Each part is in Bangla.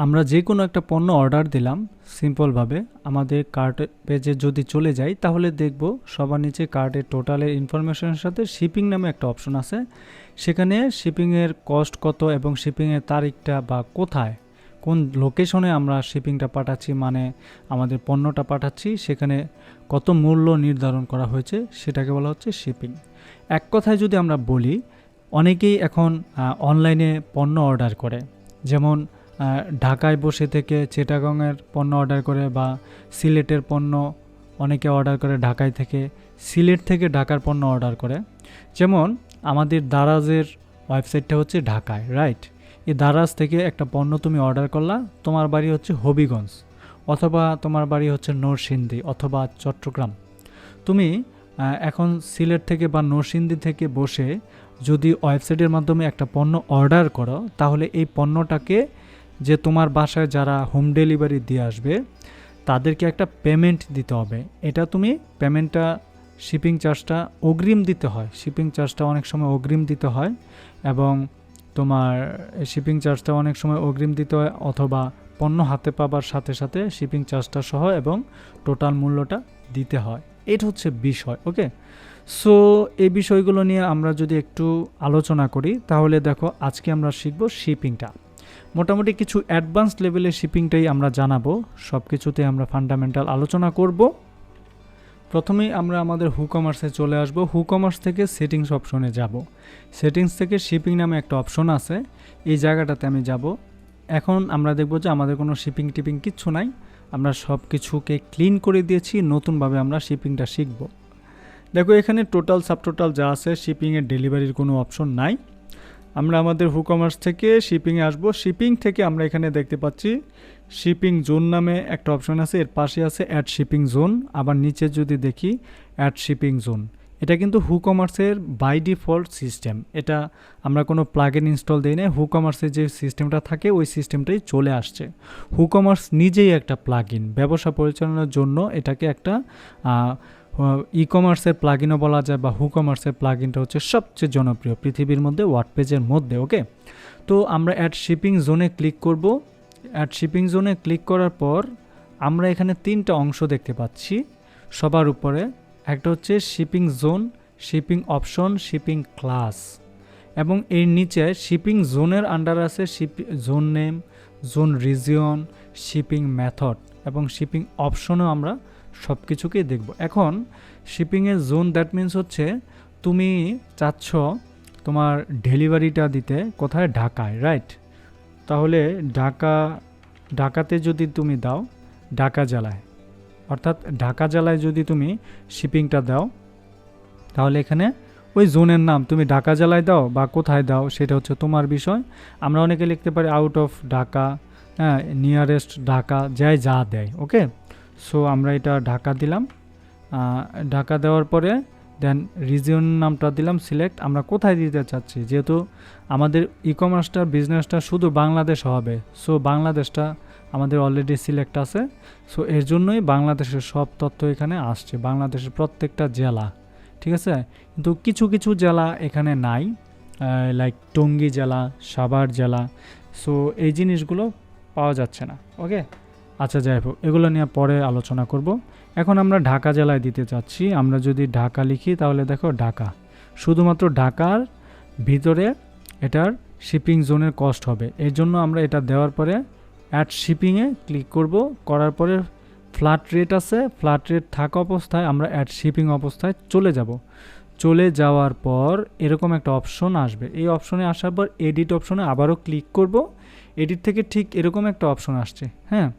আমরা যে কোনো একটা পণ্য অর্ডার দিলাম সিম্পলভাবে আমাদের কার্ট পেজে যদি চলে যাই তাহলে দেখব সবার নিচে কার্টের টোটালের ইনফরমেশনের সাথে শিপিং নামে একটা অপশন আছে। সেখানে শিপিংয়ের কস্ট কত এবং শিপিংয়ের তারিখটা বা কোথায় কোন লোকেশনে আমরা শিপিংটা পাঠাচ্ছি, মানে আমাদের পণ্যটা পাঠাচ্ছি সেখানে কত মূল্য নির্ধারণ করা হয়েছে সেটাকে বলা হচ্ছে শিপিং। এক কথায় যদি আমরা বলি, অনেকেই এখন অনলাইনে পণ্য অর্ডার করে, যেমন ঢাকায় বসে থেকে চিটাগংয়ের পণ্য অর্ডার করে বা সিলেটের পণ্য অনেকে অর্ডার করে ঢাকায় থেকে, সিলেট থেকে ঢাকার পণ্য অর্ডার করে। যেমন আমাদের দারাজের ওয়েবসাইটটা হচ্ছে ঢাকায়, রাইট? এই দারাজ থেকে একটা পণ্য তুমি অর্ডার করলা, তোমার বাড়ি হচ্ছে হবিগঞ্জ অথবা তোমার বাড়ি হচ্ছে নরসিংদী অথবা চট্টগ্রাম। তুমি এখন সিলেট থেকে বা নরসিংদী থেকে বসে যদি ওয়েবসাইটের মাধ্যমে একটা পণ্য অর্ডার করো, তাহলে এই পণ্যটাকে যে তোমার বাসায় যারা হোম ডেলিভারি দিয়ে আসবে তাদেরকে একটা পেমেন্ট দিতে হবে। এটা তুমি পেমেন্টটা শিপিং চার্জটা অগ্রিম দিতে হয়, শিপিং চার্জটা অনেক সময় অগ্রিম দিতে হয় এবং তোমার শিপিং চার্জটা অনেক সময় অগ্রিম দিতে হয় অথবা পণ্য হাতে পাবার সাথে সাথে শিপিং চার্জটা সহ এবং টোটাল মূল্যটা দিতে হয়। এটা হচ্ছে বিষয়, ওকে? সো এই বিষয়গুলো নিয়ে আমরা যদি একটু আলোচনা করি তাহলে দেখো আজকে আমরা শিখব শিপিংটা। মোটামুটি কিছু অ্যাডভান্স লেভেলের শিপিংটাই আমরা জানাবো, সব কিছুতে আমরা ফান্ডামেন্টাল আলোচনা করব। প্রথমেই আমরা আমাদের WooCommerce চলে আসব। WooCommerce থেকে সেটিংস অপশনে যাব। সেটিংস থেকে শিপিং নামে একটা অপশন আছে, এই জায়গাটাতে আমি যাব। এখন আমরা দেখব যে আমাদের কোনো শিপিং টিপিং কিচ্ছু নাই, আমরা সব কিছুকে ক্লিন করে দিয়েছি, নতুনভাবে আমরা শিপিংটা শিখব। দেখো এখানে টোটাল সাবটোটাল যা আছে, শিপিংয়ের ডেলিভারির কোনো অপশন নাই। আমরা আমাদের WooCommerce থেকে শিপিংয়ে আসব। শিপিং থেকে আমরা এখানে দেখতে পাচ্ছি শিপিং জোন নামে একটা অপশন আছে, এর পাশে আছে অ্যাড শিপিং জোন, আবার নিচে যদি দেখি অ্যাড শিপিং জোন। এটা কিন্তু WooCommerceর বাই ডিফল্ট সিস্টেম, এটা আমরা কোনো প্লাগইন ইনস্টল দিই না। WooCommerceর যে সিস্টেমটা থাকে ওই সিস্টেমটাই চলে আসছে। WooCommerce নিজেই একটা প্লাগইন, ব্যবসা পরিচালনার জন্য এটাকে একটা ই-কমার্সের প্লাগইনও বলা যায়, বা WooCommerceর প্লাগইনটা হচ্ছে সবচেয়ে জনপ্রিয় পৃথিবীর মধ্যে, ওয়ার্ডপ্রেসের মধ্যে, ওকে? তো আমরা অ্যাড শিপিং জোনে ক্লিক করব। অ্যাড শিপিং জোনে ক্লিক করার পর আমরা এখানে তিনটা অংশ দেখতে পাচ্ছি সবার উপরে। একটা হচ্ছে shipping zone, shipping option, shipping class, এবং এর নিচে শিপিং জোনের আন্ডার আছে zone name, zone region, shipping method এবং শিপিং অপশনও আমরা সব কিছুকেই দেখব। এখন শিপিংয়ের জোন দ্যাট মিনস হচ্ছে তুমি চাচ্ছ তোমার ডেলিভারিটা দিতে কোথায়, ঢাকায়, রাইট? তাহলে ঢাকাতে যদি তুমি দাও, ঢাকা জেলায়, অর্থাৎ ঢাকা জেলায় যদি তুমি শিপিংটা দাও, তাহলে এখানে ওই জোনের নাম তুমি ঢাকা জেলায় দাও বা কোথায় দাও সেটা হচ্ছে তোমার বিষয়। আমরা অনেকে লিখতে পারি আউট অফ ঢাকা, হ্যাঁ, নিয়ারেস্ট ঢাকা, যাই যা দেয়, ওকে? সো আমরা এটা ঢাকা দিলাম। ঢাকা দেওয়ার পরে দেন রিজিয়ন নামটা দিলাম সিলেক্ট। আমরা কোথায় দিতে চাচ্ছি, যেহেতু আমাদের ই-কমার্সটা বিজনেসটা শুধু বাংলাদেশ হবে, সো বাংলাদেশটা আমাদের অলরেডি সিলেক্ট আছে। সো এর জন্যই বাংলাদেশের সব তথ্য এখানে আসছে, বাংলাদেশের প্রত্যেকটা জেলা, ঠিক আছে? কিন্তু কিছু কিছু জেলা এখানে নাই, লাইক টঙ্গী জেলা, সাভার জেলা, সো এই জিনিসগুলো পাওয়া যাচ্ছে না, ওকে? আচ্ছা, যাই হোক, এগুলো নিয়ে পরে আলোচনা করব। এখন আমরা ঢাকা জেলায় দিতে চাচ্ছি। আমরা যদি ঢাকা লিখি তাহলে দেখো ঢাকা, শুধুমাত্র ঢাকার ভিতরে এটার শিপিং জোনের কস্ট হবে। এর জন্য আমরা এটা দেওয়ার পরে অ্যাড শিপিংয়ে ক্লিক করব। করার পরে ফ্ল্যাট রেট আছে, ফ্ল্যাট রেট থাকা অবস্থায় আমরা অ্যাড শিপিং অবস্থায় চলে যাব। চলে যাওয়ার পর এরকম একটা অপশন আসবে। এই অপশনে আসার পর এডিট অপশনে আবারও ক্লিক করব। এডিট থেকে ঠিক এরকম একটা অপশন আসছে, হ্যাঁ,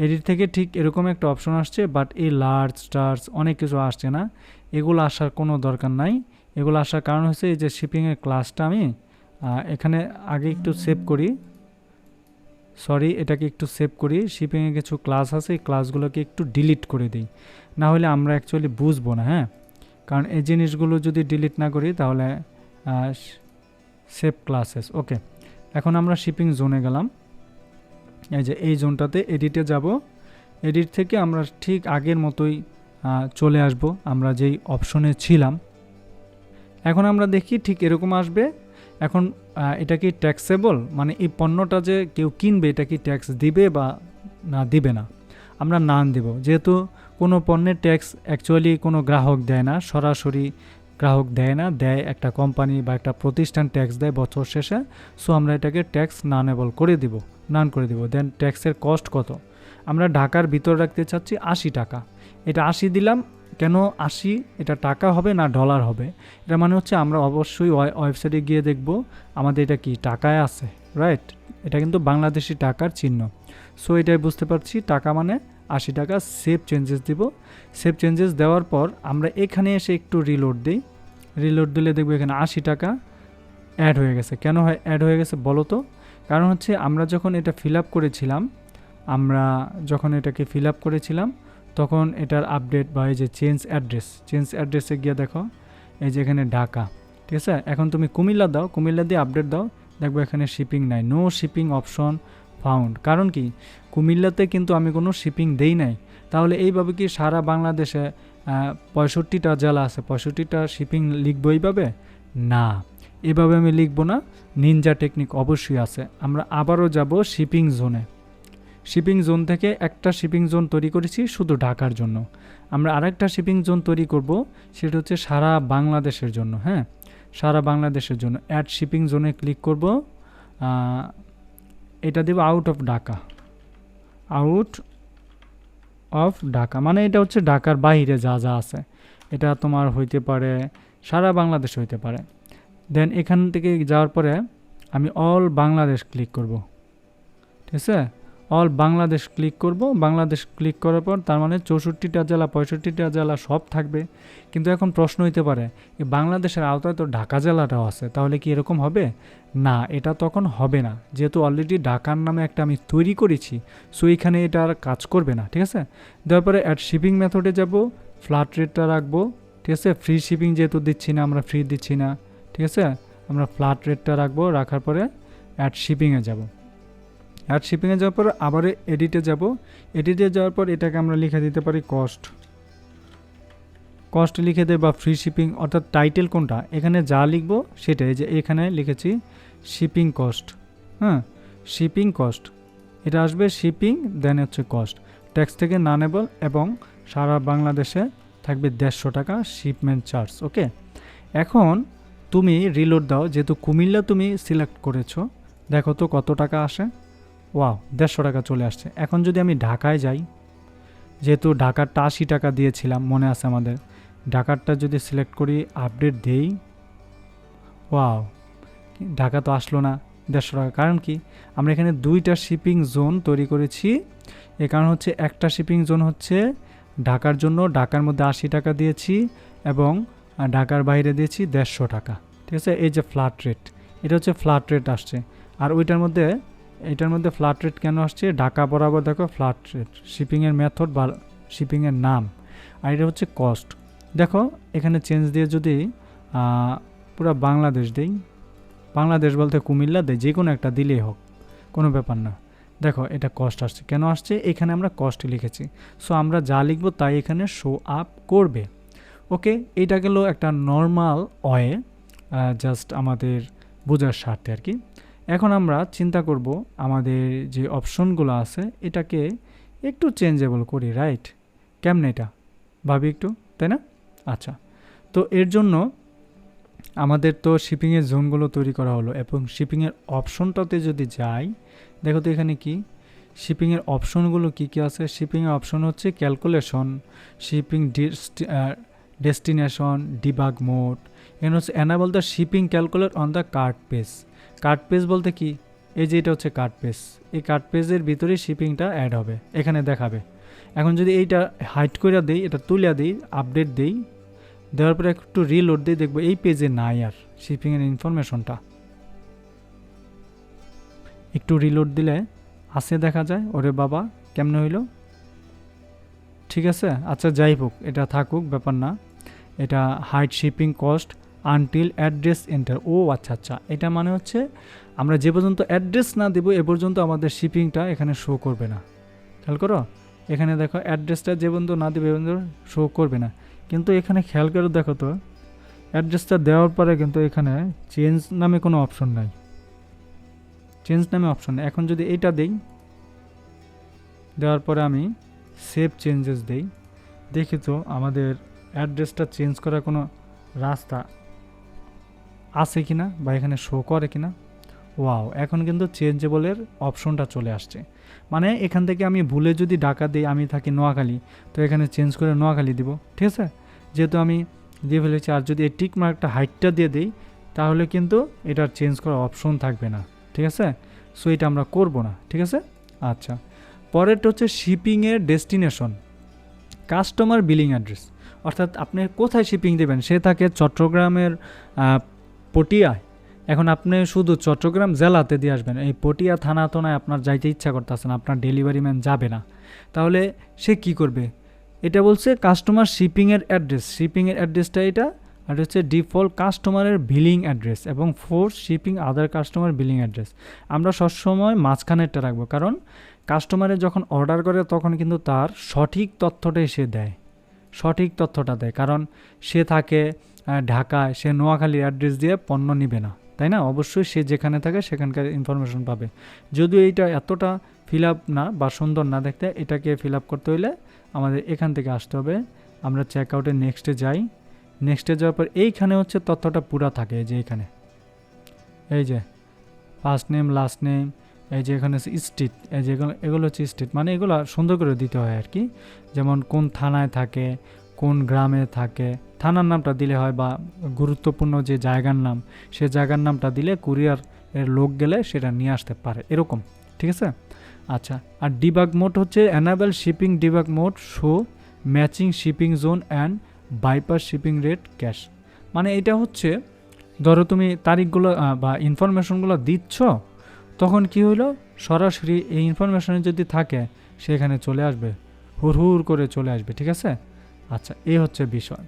এডিট থেকে ঠিক এরকম একটা অপশন আসছে, বাট এই লার্জ স্টার্স অনেক কিছু আসছে না। এগুলো আসার কোনো দরকার নাই। এগুলো আসার কারণ হচ্ছে এই যে শিপিংয়ের ক্লাসটা আমি এখানে আগে একটু সেভ করি, সরি, এটাকে একটু সেভ করি। শিপিংয়ে কিছু ক্লাস আছে, এই ক্লাসগুলোকে একটু ডিলিট করে দিই, না হলে আমরা অ্যাকচুয়ালি বুঝবো না, হ্যাঁ? কারণ এই জিনিসগুলো যদি ডিলিট না করি তাহলে সেভ ক্লাসেস, ওকে? এখন আমরা শিপিং জোনে গেলাম। এই যে এই জোনটাতে এডিটে যাব। এডিট থেকে আমরা ঠিক আগের মতোই চলে আসব আমরা যেই অপশনে ছিলাম। এখন আমরা দেখি ঠিক এরকম আসবে। এখন এটা কি ট্যাক্সেবল, মানে এই পণ্যটা যে কেউ কিনবে এটা কি ট্যাক্স দিবে বা না দিবে না, আমরা নান দেব। যেহেতু কোনো পণ্যের ট্যাক্স অ্যাকচুয়ালি কোনো গ্রাহক দেয় না, সরাসরি গ্রাহক দেয় না, দেয় একটা কোম্পানি বা একটা প্রতিষ্ঠান ট্যাক্স দেয় বছর শেষে। সো আমরা এটাকে ট্যাক্স নানেবল করে দিব, নান করে দিব। দেন ট্যাক্সের কস্ট কত, আমরা ঢাকার ভিতর রাখতে চাচ্ছি 80 টাকা। এটা 80 দিলাম, কেন 80? এটা টাকা হবে না ডলার হবে? এটা মানে হচ্ছে আমরা অবশ্যই ওয়েবসাইটে গিয়ে দেখব আমাদের এটা কি টাকায় আছে, রাইট? এটা কিন্তু বাংলাদেশি টাকার চিহ্ন। সো এটাই বুঝতে পারছি টাকা মানে 80 টাকা। সেভ চেঞ্জেস দিব। সেভ চেঞ্জেস দেওয়ার পর আমরা এখানে এসে একটু রিলোড দিই। রিলোড দিলে দেখব এখানে 80 টাকা অ্যাড হয়ে গেছে। কেন অ্যাড হয়ে গেছে বলো তো? কারণ হচ্ছে আমরা যখন এটা ফিল আপ করেছিলাম, তখন এটার আপডেট বা এই যে চেঞ্জ অ্যাড্রেসে গিয়ে দেখো এই যে এখানে ঢাকা, ঠিক আছে? এখন তুমি কুমিল্লা দাও, কুমিল্লা দিয়ে আপডেট দাও, দেখবো এখানে শিপিং নাই, নো শিপিং অপশন ফাউন্ড। কারণ কি, কুমিল্লাতে কিন্তু আমি কোনো শিপিং দেই নাই। তাহলে এইভাবে কি সারা বাংলাদেশে 65টা জেলা আছে, 65টা শিপিং লিখবো এইভাবে? না, এভাবে আমি লিখবো না। নিনজা টেকনিক অবশ্যই আছে। আমরা আবারও যাব শিপিং জোনে। শিপিং জোন থেকে একটা শিপিং জোন তৈরি করেছি শুধু ঢাকার জন্য। আমরা আরেকটা শিপিং জোন তৈরি করব, সেটা হচ্ছে সারা বাংলাদেশের জন্য। হ্যাঁ, সারা বাংলাদেশের জন্য অ্যাড শিপিং জোনে ক্লিক করব। এটা দেব আউট অফ ঢাকা, মানে এটা হচ্ছে ঢাকার বাইরে যা যা আছে। এটা তোমার হইতে পারে, সারা বাংলাদেশ হইতে পারে। দেন এখান থেকে যাওয়ার পরে আমি অল বাংলাদেশ ক্লিক করব, ঠিক আছে? অল বাংলাদেশ ক্লিক করব। বাংলাদেশ ক্লিক করার পর তার মানে 64টা জেলা 65টা জেলা সব থাকবে। কিন্তু এখন প্রশ্ন হইতে পারে, এই বাংলাদেশের আওতায় তো ঢাকা জেলাটাও আছে, তাহলে কি এরকম হবে? না, এটা তখন হবে না, যেহেতু অলরেডি ঢাকার নামে একটা আমি তৈরি করেছি। সো এখানে এটা আর কাজ করবে না, ঠিক আছে? দেওয়ার পরে অ্যাড শিপিং মেথডে যাব, ফ্ল্যাট রেটটা রাখবো, ঠিক আছে? ফ্রি শিপিং যেহেতু দিচ্ছি না, আমরা ফ্রি দিচ্ছি না, ঠিক আছে? আমরা ফ্ল্যাট রেটটা রাখবো, রাখার পরে অ্যাড শিপিংয়ে যাব। অ্যাড শিপিংয়ে যাওয়ার পর আবার এডিটে যাব। এডিটে যাওয়ার পর এটাকে আমরা লিখে দিতে পারি কস্ট লিখে দেয়, বা ফ্রি শিপিং, অর্থাৎ টাইটেল কোনটা এখানে যা লিখবো সেটাই। যে এখানে লিখেছি শিপিং কস্ট, হ্যাঁ, শিপিং কস্ট এটা আসবে, শিপিং দেন হচ্ছে কস্ট। ট্যাক্স থেকে নানেবল এবং সারা বাংলাদেশে থাকবে 150 টাকা শিপমেন্ট চার্জ। ওকে, এখন তুমি রিলোড দাও। যেহেতু কুমিল্লা তুমি সিলেক্ট করেছো, দেখো তো কত টাকা আসে। ওয়াও, 150 টাকা চলে আসছে। এখন যদি আমি ঢাকায় যাই, যেহেতু ঢাকারটা 80 টাকা দিয়েছিলাম মনে আছে আমাদের, ঢাকারটা যদি সিলেক্ট করি, আপডেট দেই, ওয়াও, ঢাকা তো আসলো না 150 টাকা। কারণ কি, আমরা এখানে 2টা শিপিং জোন তৈরি করেছি। এ কারণ হচ্ছে একটা শিপিং জোন হচ্ছে ঢাকার জন্য, ঢাকার মধ্যে 80 টাকা দিয়েছি এবং ঢাকার বাইরে দিয়েছি 150 টাকা, ঠিক আছে? এই যে ফ্ল্যাট রেট, এটা হচ্ছে ফ্ল্যাট রেট আসছে। আর এটার মধ্যে ফ্ল্যাট রেট কেন আসছে? ঢাকা বরাবর দেখো ফ্ল্যাট রেট, শিপিংয়ের মেথড বা শিপিংয়ের নাম। আর এটা হচ্ছে কস্ট। দেখো এখানে চেঞ্জ দিয়ে যদি পুরো বাংলাদেশ দেই, বাংলাদেশ বলতে কুমিল্লা দেয়, যে কোনো একটা দিলেই হোক, কোনো ব্যাপার না। দেখো এটা কস্ট আসছে। কেন আসছে? এখানে আমরা কস্ট লিখেছি। সো আমরা যা লিখবো তাই এখানে শো আপ করবে। ওকে, এটা গেল একটা নর্মাল ওয়ে, জাস্ট আমাদের বোঝার স্বার্থে আর কি। এখন আমরা চিন্তা করব আমাদের যে অপশনগুলো আছে এটাকে একটু চেঞ্জেবল করি, রাইট? কেমনে এটা ভাবি একটু, তাই না? আচ্ছা, তো এর জন্য আমাদের তো শিপিংয়ের জোনগুলো তৈরি করা হলো, এবং শিপিংয়ের অপশনটাতে যদি যাই, দেখো তো এখানে কি শিপিংয়ের অপশনগুলো কি কি আছে। শিপিংয়ের অপশন হচ্ছে calculation, shipping destination, debug mode. এখানে হচ্ছে enable the shipping calculate on the cart page. Cart page বলতে কি, এই যে এটা হচ্ছে কার্ট পেজ, এই কার্ট পেজের ভিতরে শিপিংটা অ্যাড হবে, এখানে দেখাবে। এখন যদি এইটা হাইড করে দিই, এটা তুলে দিই, আপডেট দিই, দেওয়ার পরে একটু রিলোড দিই, দেখবো এই পেজে নাই আর শিপিংয়ের ইনফরমেশনটা। একটু রিলোড দিলে আসে, দেখা যায়। ওরে বাবা, কেমনে হইল? ঠিক আছে, আচ্ছা যাই হোক, এটা থাকুক, ব্যাপার না। এটা hide shipping cost until address enter. ও আচ্ছা আচ্ছা, এটা মানে হচ্ছে আমরা যে পর্যন্ত অ্যাড্রেস না দেবো এ পর্যন্ত আমাদের শিপিংটা এখানে শো করবে না। খেয়াল করো, এখানে দেখো অ্যাড্রেসটা যে পর্যন্ত না দেবে এ পর্যন্ত শো করবে না। কিন্তু এখানে খেয়াল করে দেখো তো, অ্যাড্রেসটা দেওয়ার পরে কিন্তু এখানে চেঞ্জ নামে কোনো অপশন নাই, চেঞ্জ নামে অপশন নেই। এখন যদি এইটা দেই, দেওয়ার পরে আমি সেভ চেঞ্জেস দেই, দেখি তো আমাদের অ্যাড্রেসটা চেঞ্জ করার কোনো রাস্তা আছে কিনা বা এখানে শো করে কিনা। ওয়াও, এখন কিন্তু চেঞ্জেবলের অপশনটা চলে আসছে। মানে এখান থেকে আমি ভুলে যদি ঢাকা দিই, আমি থাকি নোয়াখালী, তো এখানে চেঞ্জ করে নোয়াখালী দিব, ঠিক আছে, যেহেতু আমি দিয়ে ফেলেছি। আর যদি এই টিক মার্কটা হাইটটা দিয়ে দিই, তাহলে কিন্তু এটার চেঞ্জ করার অপশন থাকবে না, ঠিক আছে। সো এটা আমরা করব না, ঠিক আছে। আচ্ছা, পরেরটা হচ্ছে শিপিংয়ের ডেস্টিনেশন, কাস্টমার বিলিং অ্যাড্রেস, অর্থাৎ আপনি কোথায় শিপিং দেবেন। সে থাকে চট্টগ্রামের পটিয়ায়, এখন আপনি শুধু চট্টগ্রাম জেলাতে দিয়ে আসবেন, এই পটিয়া থানা তোনায় আপনার যাইতে ইচ্ছা করতেছে না, আপনার ডেলিভারি ম্যান যাবে না, তাহলে সে কি করবে। এটা বলছে কাস্টমার শিপিংয়ের অ্যাড্রেস, শিপিংয়ের অ্যাড্রেসটা এটা, আর হচ্ছে ডিফল্ট কাস্টমারের বিলিং অ্যাড্রেস এবং ফোর্স শিপিং আদার কাস্টমার বিলিং অ্যাড্রেস। আমরা সবসময় মাঝখানেরটা রাখবো, কারণ কাস্টমারে যখন অর্ডার করে তখন কিন্তু তার সঠিক তথ্যটাই সে দেয়, সঠিক তথ্যটা দেয়, কারণ সে থাকে ঢাকায়, সে নোয়াখালীর অ্যাড্রেস দিয়ে পণ্য নিবে না, তাই না। অবশ্যই সে যেখানে থাকে সেখানকার ইনফরমেশন পাবে। যদিও এইটা এতটা ফিল আপ না বা সুন্দর না দেখতে, এটাকে ফিল আপ করতে হইলে আমাদের এখান থেকে আসতে হবে। আমরা চেক আউটে নেক্সটে যাই, নেক্সটে যাওয়ার পর এইখানে হচ্ছে তথ্যটা পুরা থাকে, এই যে এখানে, এই যে ফার্স্ট নেম লাস্ট নেম, এই যে এখানে স্ট্রিট, এই যে এগুলো হচ্ছে স্ট্রিট, মানে এগুলো সুন্দর করে দিতে হয় আর কি। যেমন কোন থানায় থাকে, কোন গ্রামে থাকে, থানার নামটা দিলে হয়, বা গুরুত্বপূর্ণ যে জায়গার নাম, সে জায়গার নামটা দিলে কুরিয়ার এর লোক গেলে সেটা নিয়ে আসতে পারে, এরকম, ঠিক আছে। আচ্ছা, আর ডিবাগ মোড হচ্ছে enable shipping debug mode show matching shipping zone and bypass shipping rate cash. মানে এটা হচ্ছে ধরো তুমি তারিখগুলো বা ইনফরমেশনগুলো দিচ্ছ, তখন কি হইলো, সরাসরি এই ইনফরমেশনে যদি থাকে সেখানে চলে আসবে, হুড় করে চলে আসবে, ঠিক আছে। আচ্ছা, এই হচ্ছে বিষয়।